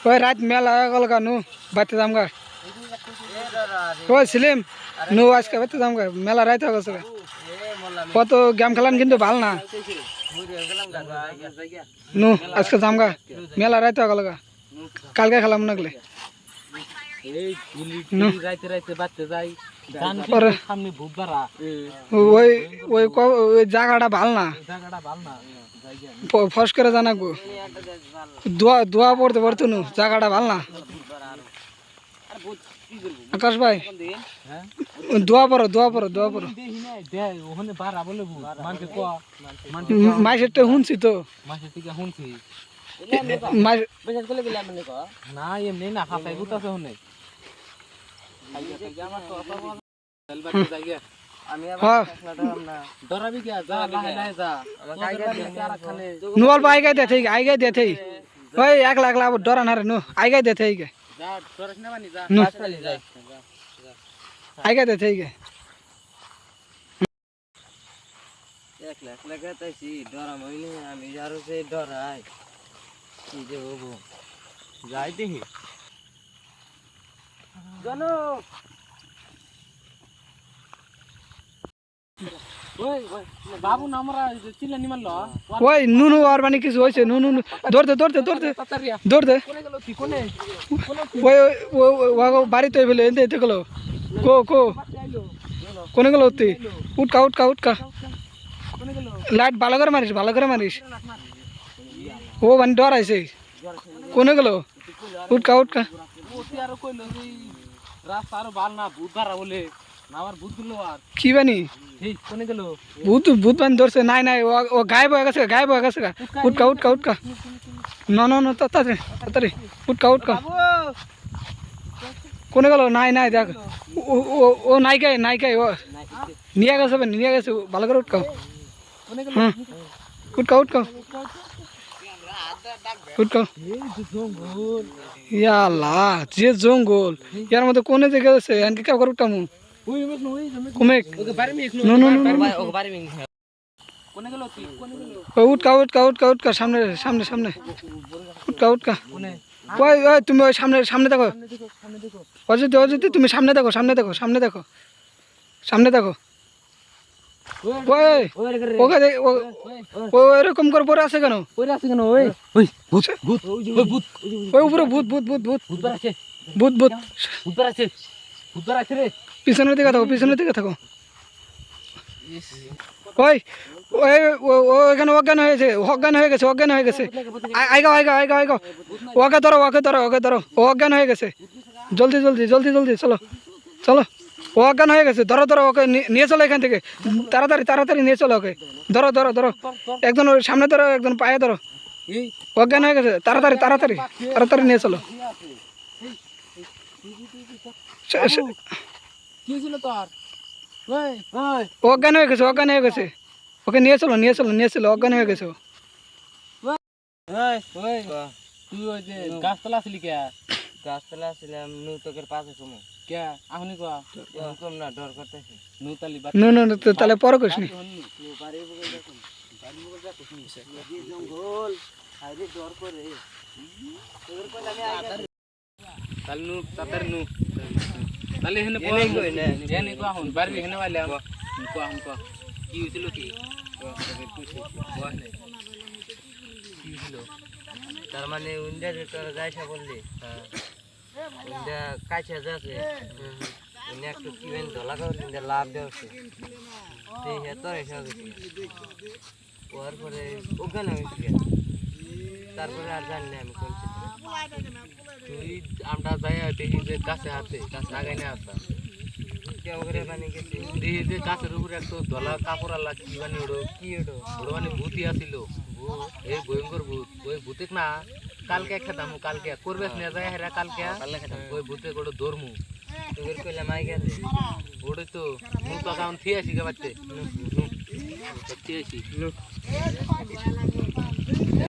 ওই রাত মেলা হয়ে গেল নু বাইতে যাম গা ওই সিলিম নু আজকে বাইতে যাম গা মেলা রাত হয়ে গেছে কত গেম খেলাম কিন্তু ভাল না নু আজকে যাম গা মেলা রাত হয়ে গেল গা কালকে খেলাম না গেলে ওই জায়গাটা ভাল না ফস করে জানাবো দোয়া পড়তে পড়তো নু জায়গাটা ভাল না আকাশ ভাই দোয়া পড়ো মাইসের তো শুনছি তো না এমনি না খাতায় গুতাছে শুনে নুয়াল বা আইগাই দে ওই একলা ডরা না রে নু আইগাই দে আইগাই দে একলা গাইতাছি ডরা মইনি আমি আরো সে ডরাই কি যে হবো যাই দেখি জানো বাবু নামরা চিল্লা নিমাল ওই নুনু আর মানে কিছু হয়েছে নুনু দৌড়তে ওই বাড়িতে ফেলে এতে গেল কোনে গেল তুই উটকা লাইট ভালো করে মারিস ও মানে ডর আইছে কোনে গেল উটকা রাস্তা আরো ভাল না ভূত ধরা বলে আমার ভূত গুলো আর কি বানি কোনে গেল ভূত বানি ধরছে নাই ও গায়েব হয়ে গেছে উটকা না তাড়াতাড়ি উটকা কোনে গেল নাই দেখ ও নাইকাই ও নিয়ে গেছে ভালো করে উটকাও হ্যাঁ উটকাও ইয়াল্লা যে জঙ্গল ইয়ার মধ্যে কোনে যে গেছে এনকে কেউ করে উঠতাম উটকা সামনে উটকা ওই তুমি ওই সামনে দেখো অজিত তুমি সামনে দেখো এরকম করে পরে আছে কেন ওই উপরে ভূত রে পিছনের দিকে থাকো ওই এখানে অজ্ঞান হয়ে গেছে আইগাও ওকে ধরো ও অজ্ঞান হয়ে গেছে জলদি চলো ও অজ্ঞান হয়ে গেছে ধরো ওকে নিয়ে চলো এখান থেকে তাড়াতাড়ি নিয়ে চলো ওকে ধরো একজন ওর সামনে ধরো একজন পায়ে ধরো অজ্ঞান হয়ে গেছে তাড়াতাড়ি নিয়ে চলো অজ্ঞান হয়ে গেছে ওকে নিয়ে চলো অজ্ঞান হয়ে গেছে তুই ওই যে গাছতলা আসলি কে গাছতলা ছিলাম নৌতকের পাশে সময় কে আহনি কোয়া কম না ডর করতেছি নৌতালি তাহলে পরে কইস নি জঙ্গল হাইরে ডর করে তোদের কইলে আমি আগে তাহলে নু তাতার নু তাহলে হেনে পড়ে কই না জানি কোয়া হন বাড়ি হেনে वाले কোয়া কি হইছিল কি তার মানে উন্ডা যে তোরা যাইছা বললি হ্যাঁ উন্ডা কাছে যাচ্ছে উনি একটু কি বেন ধলা করে উন্ডা লাভ দেওছে এই হেতো এসে গেছে ওর পরে ওখানে হইছে তারপরে আর জানি না আমি কোন তুই আমরা যাই দেখি যে গাছে আগাই না আসা কেউ করে বানি গেছে দেখি যে গাছের উপরে একটা ধলা কাপড় আলা কি বানি ওড়ো মানে ভূতই আসিল এই ভয়ঙ্কর ভূত ওই ভূতিক না কালকে খেতাম কালকে করবেস না যায় হেরা কালকে ওই ভূতে গোড়ো ধর্মু তোদের কইলে মাই গেছে ওড়ে তো মু তো কাউন থিয়ে আসি কে বাচ্চে থিয়ে আসি